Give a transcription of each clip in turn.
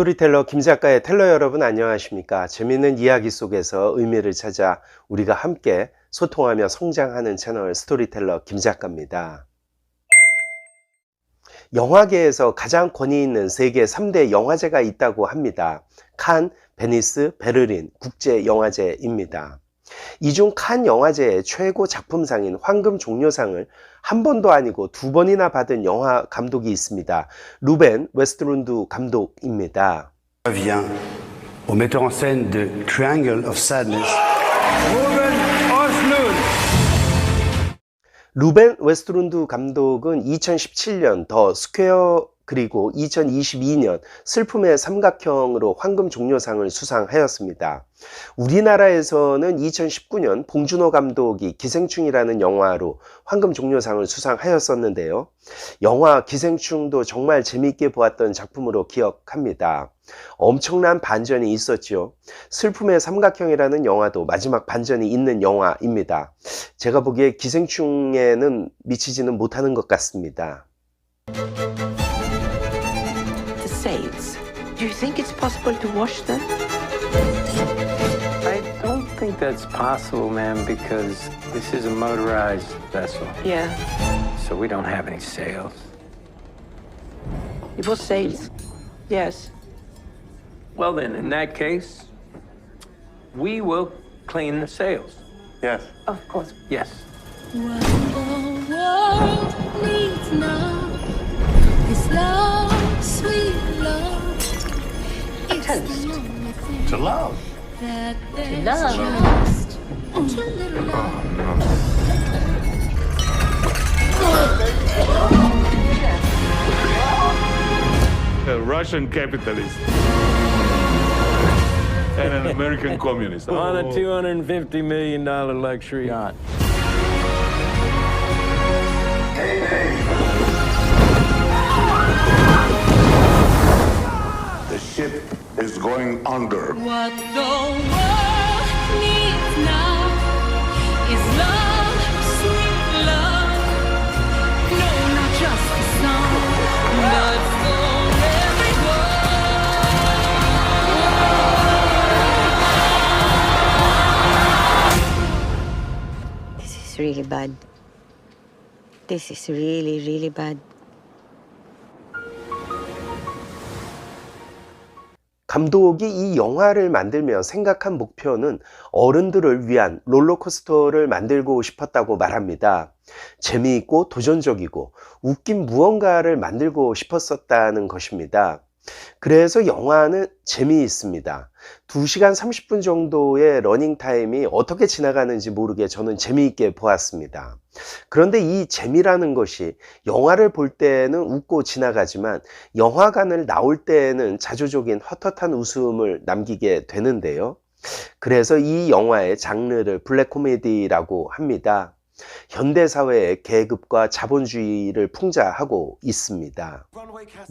스토리텔러 김 작가의 텔러 여러분 안녕하십니까? 재미있는 이야기 속에서 의미를 찾아 우리가 함께 소통하며 성장하는 채널 스토리텔러 김 작가입니다. 영화계에서 가장 권위 있는 세계 3대 영화제가 있다고 합니다. 칸, 베니스, 베를린 국제영화제입니다. 이 중 칸 영화제의 최고 작품상인 황금 종려상을 한 번도 아니고 두 번이나 받은 영화 감독이 있습니다. 루벤 웨스트룬드 감독입니다. Revient au metteur en scène de Triangle of Sadness. 루벤 웨스트룬드 감독은 2017년 더 스퀘어 그리고 2022년 슬픔의 삼각형으로 황금 종려상을 수상하였습니다. 우리나라에서는 2019년 봉준호 감독이 기생충이라는 영화로 황금 종려상을 수상하였었는데요. 영화 기생충도 정말 재미있게 보았던 작품으로 기억합니다. 엄청난 반전이 있었죠. 슬픔의 삼각형이라는 영화도 마지막 반전이 있는 영화입니다. 제가 보기에 기생충에는 미치지는 못하는 것 같습니다. Sails. Do you think it's possible to wash them? I don't think that's possible, ma'am, because this is a motorized vessel. Yeah. So we don't have any sails. It was sails. Yes. Well, then, in that case, we will clean the sails. Yes. Of course. Yes. What the world needs now is love, sweet love. It's the only thing To love. that there's love. just too little love. A Russian capitalist. And an American communist. On a $250 million luxury yacht. The ship is going under. What the world needs now is love, sweet love. No, not just the song, but for everyone. This is really bad. This is really, really bad. 감독이 이 영화를 만들며 생각한 목표는 어른들을 위한 롤러코스터를 만들고 싶었다고 말합니다. 재미있고 도전적이고 웃긴 무언가를 만들고 싶었었다는 것입니다. 그래서 영화는 재미있습니다. 2시간 30분 정도의 러닝타임이 어떻게 지나가는지 모르게 저는 재미있게 보았습니다. 그런데 이 재미라는 것이 영화를 볼 때는 웃고 지나가지만 영화관을 나올 때는 자조적인 헛헛한 웃음을 남기게 되는데요. 그래서 이 영화의 장르를 블랙 코미디라고 합니다. 현대사회의 계급과 자본주의를 풍자하고 있습니다.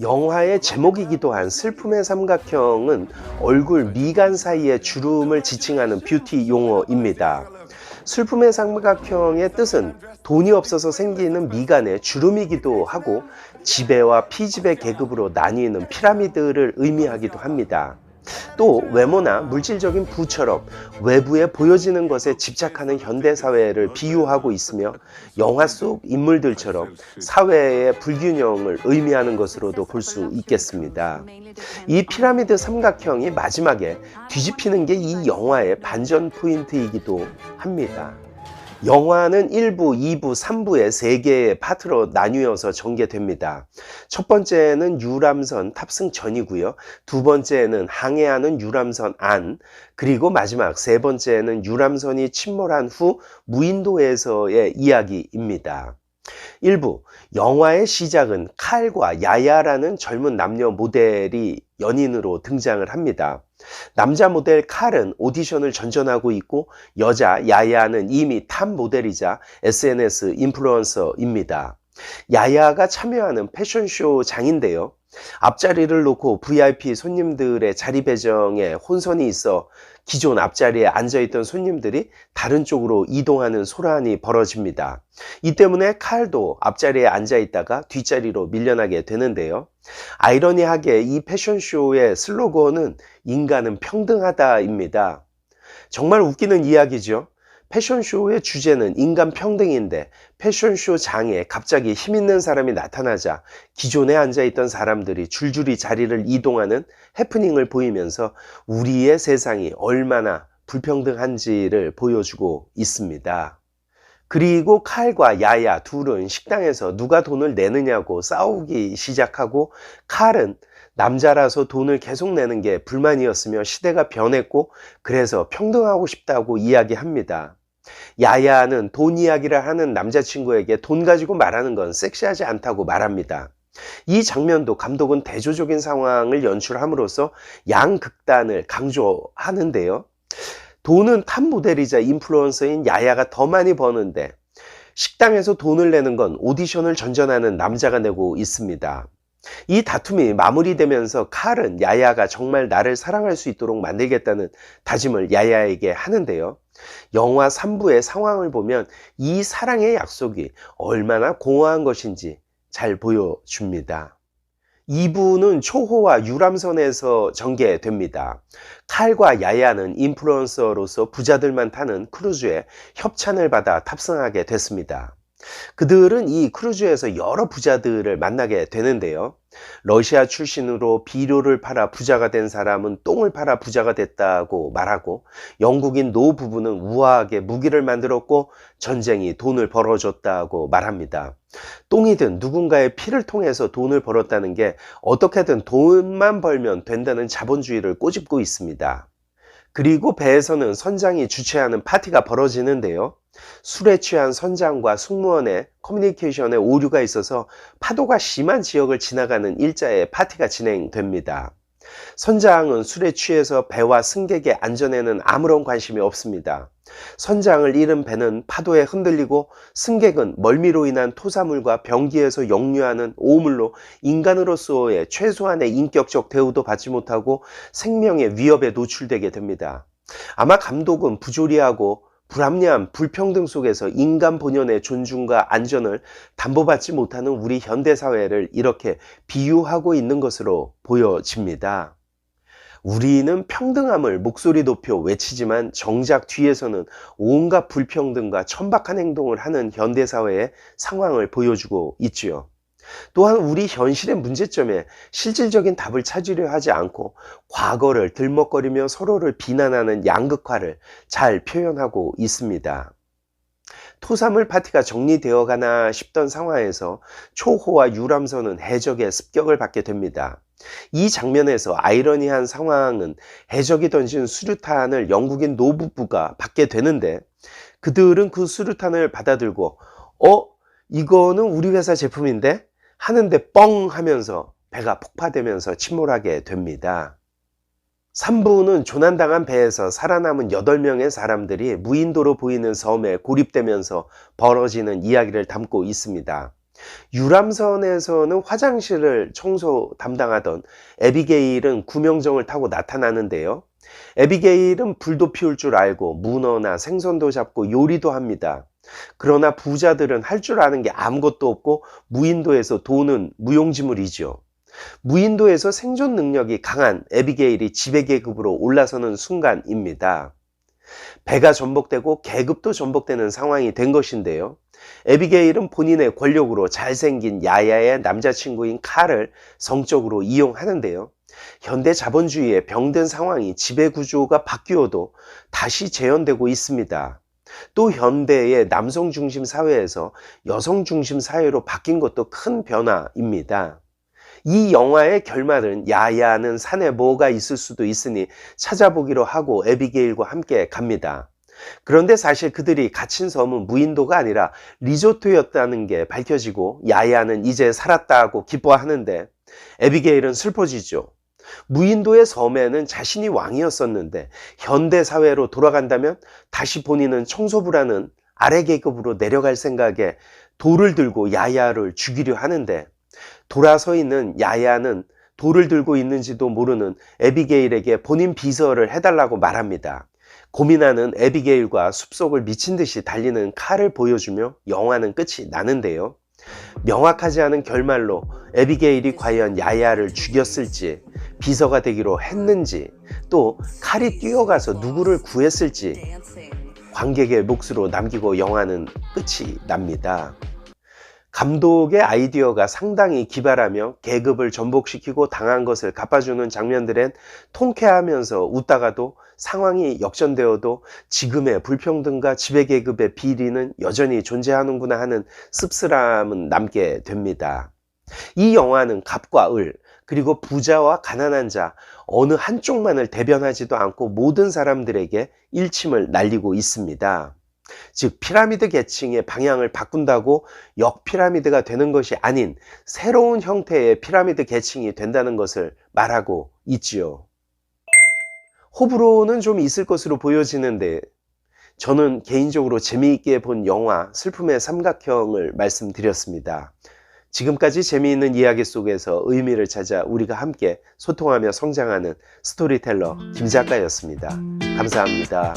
영화의 제목이기도 한 슬픔의 삼각형은 얼굴 미간 사이의 주름을 지칭하는 뷰티 용어입니다. 슬픔의 삼각형의 뜻은 돈이 없어서 생기는 미간의 주름이기도 하고 지배와 피지배 계급으로 나뉘는 피라미드를 의미하기도 합니다. 또 외모나 물질적인 부처럼 외부에 보여지는 것에 집착하는 현대사회를 비유하고 있으며 영화 속 인물들처럼 사회의 불균형을 의미하는 것으로도 볼 수 있겠습니다. 이 피라미드 삼각형이 마지막에 뒤집히는 게 이 영화의 반전 포인트이기도 합니다. 영화는 1부, 2부, 3부의 3개의 파트로 나뉘어서 전개됩니다. 첫 번째는 유람선 탑승 전이고요. 두 번째는 항해하는 유람선 안, 그리고 마지막 세 번째는 유람선이 침몰한 후 무인도에서의 이야기입니다. 1부, 영화의 시작은 칼과 야야라는 젊은 남녀 모델이 연인으로 등장을 합니다. 남자 모델 칼은 오디션을 전전하고 있고 여자 야야는 이미 탑 모델이자 SNS 인플루언서입니다. 야야가 참여하는 패션쇼 장인데요. 앞자리를 놓고 VIP 손님들의 자리 배정에 혼선이 있어 기존 앞자리에 앉아있던 손님들이 다른 쪽으로 이동하는 소란이 벌어집니다. 이 때문에 칼도 앞자리에 앉아있다가 뒷자리로 밀려나게 되는데요. 아이러니하게 이 패션쇼의 슬로건은 인간은 평등하다입니다. 정말 웃기는 이야기죠. 패션쇼의 주제는 인간 평등인데 패션쇼 장에 갑자기 힘있는 사람이 나타나자 기존에 앉아있던 사람들이 줄줄이 자리를 이동하는 해프닝을 보이면서 우리의 세상이 얼마나 불평등한지를 보여주고 있습니다. 그리고 칼과 야야 둘은 식당에서 누가 돈을 내느냐고 싸우기 시작하고, 칼은 남자라서 돈을 계속 내는 게 불만이었으며 시대가 변했고 그래서 평등하고 싶다고 이야기합니다. 야야는 돈 이야기를 하는 남자친구에게 돈 가지고 말하는 건 섹시하지 않다고 말합니다. 이 장면도 감독은 대조적인 상황을 연출함으로써 양극단을 강조하는데요. 돈은 탑 모델이자 인플루언서인 야야가 더 많이 버는데 식당에서 돈을 내는 건 오디션을 전전하는 남자가 내고 있습니다. 이 다툼이 마무리되면서 칼은 야야가 정말 나를 사랑할 수 있도록 만들겠다는 다짐을 야야에게 하는데요. 영화 3부의 상황을 보면 이 사랑의 약속이 얼마나 공허한 것인지 잘 보여줍니다. 2부는 초호와 유람선에서 전개됩니다. 칼과 야야는 인플루언서로서 부자들만 타는 크루즈에 협찬을 받아 탑승하게 됐습니다. 그들은 이 크루즈에서 여러 부자들을 만나게 되는데요. 러시아 출신으로 비료를 팔아 부자가 된 사람은 똥을 팔아 부자가 됐다고 말하고, 영국인 노 부부는 우아하게 무기를 만들었고 전쟁이 돈을 벌어줬다고 말합니다. 똥이든 누군가의 피를 통해서 돈을 벌었다는 게 어떻게든 돈만 벌면 된다는 자본주의를 꼬집고 있습니다. 그리고 배에서는 선장이 주최하는 파티가 벌어지는데요. 술에 취한 선장과 승무원의 커뮤니케이션에 오류가 있어서 파도가 심한 지역을 지나가는 일자에 파티가 진행됩니다. 선장은 술에 취해서 배와 승객의 안전에는 아무런 관심이 없습니다. 선장을 잃은 배는 파도에 흔들리고 승객은 멀미로 인한 토사물과 병기에서 역류하는 오물로 인간으로서의 최소한의 인격적 대우도 받지 못하고 생명의 위협에 노출되게 됩니다. 아마 감독은 부조리하고 불합리한 불평등 속에서 인간 본연의 존중과 안전을 담보받지 못하는 우리 현대사회를 이렇게 비유하고 있는 것으로 보여집니다. 우리는 평등함을 목소리 높여 외치지만 정작 뒤에서는 온갖 불평등과 천박한 행동을 하는 현대사회의 상황을 보여주고 있지요. 또한 우리 현실의 문제점에 실질적인 답을 찾으려 하지 않고 과거를 들먹거리며 서로를 비난하는 양극화를 잘 표현하고 있습니다. 토사물 파티가 정리되어 가나 싶던 상황에서 초호와 유람선은 해적의 습격을 받게 됩니다. 이 장면에서 아이러니한 상황은 해적이 던진 수류탄을 영국인 노부부가 받게 되는데, 그들은 그 수류탄을 받아들고 이거는 우리 회사 제품인데? 하는데 뻥 하면서 배가 폭파되면서 침몰하게 됩니다. 3부는 조난당한 배에서 살아남은 8명의 사람들이 무인도로 보이는 섬에 고립되면서 벌어지는 이야기를 담고 있습니다. 유람선에서는 화장실을 청소 담당하던 에비게일은 구명정을 타고 나타나는데요. 에비게일은 불도 피울 줄 알고 문어나 생선도 잡고 요리도 합니다. 그러나 부자들은 할 줄 아는 게 아무것도 없고 무인도에서 돈은 무용지물이죠. 무인도에서 생존 능력이 강한 에비게일이 지배계급으로 올라서는 순간입니다. 배가 전복되고 계급도 전복되는 상황이 된 것인데요. 에비게일은 본인의 권력으로 잘생긴 야야의 남자친구인 칼을 성적으로 이용하는데요. 현대 자본주의의 병든 상황이 지배구조가 바뀌어도 다시 재현되고 있습니다. 또 현대의 남성 중심 사회에서 여성 중심 사회로 바뀐 것도 큰 변화입니다. 이 영화의 결말은 야야는 산에 뭐가 있을 수도 있으니 찾아보기로 하고 에비게일과 함께 갑니다. 그런데 사실 그들이 갇힌 섬은 무인도가 아니라 리조트였다는 게 밝혀지고 야야는 이제 살았다고 기뻐하는데 에비게일은 슬퍼지죠. 무인도의 섬에는 자신이 왕이었었는데 현대사회로 돌아간다면 다시 본인은 청소부라는 아래 계급으로 내려갈 생각에 돌을 들고 야야를 죽이려 하는데, 돌아서 있는 야야는 돌을 들고 있는지도 모르는 에비게일에게 본인 비서를 해달라고 말합니다. 고민하는 에비게일과 숲속을 미친 듯이 달리는 칼을 보여주며 영화는 끝이 나는데요. 명확하지 않은 결말로 에비게일이 과연 야야를 죽였을지, 비서가 되기로 했는지, 또 칼이 뛰어가서 누구를 구했을지 관객의 몫으로 남기고 영화는 끝이 납니다. 감독의 아이디어가 상당히 기발하며 계급을 전복시키고 당한 것을 갚아주는 장면들엔 통쾌하면서 웃다가도 상황이 역전되어도 지금의 불평등과 지배계급의 비리는 여전히 존재하는구나 하는 씁쓸함은 남게 됩니다. 이 영화는 갑과 을, 그리고 부자와 가난한 자 어느 한쪽만을 대변하지도 않고 모든 사람들에게 일침을 날리고 있습니다. 즉 피라미드 계층의 방향을 바꾼다고 역피라미드가 되는 것이 아닌 새로운 형태의 피라미드 계층이 된다는 것을 말하고 있지요. 호불호는 좀 있을 것으로 보여지는데 저는 개인적으로 재미있게 본 영화 슬픔의 삼각형을 말씀드렸습니다. 지금까지 재미있는 이야기 속에서 의미를 찾아 우리가 함께 소통하며 성장하는 스토리텔러 김 작가였습니다. 감사합니다.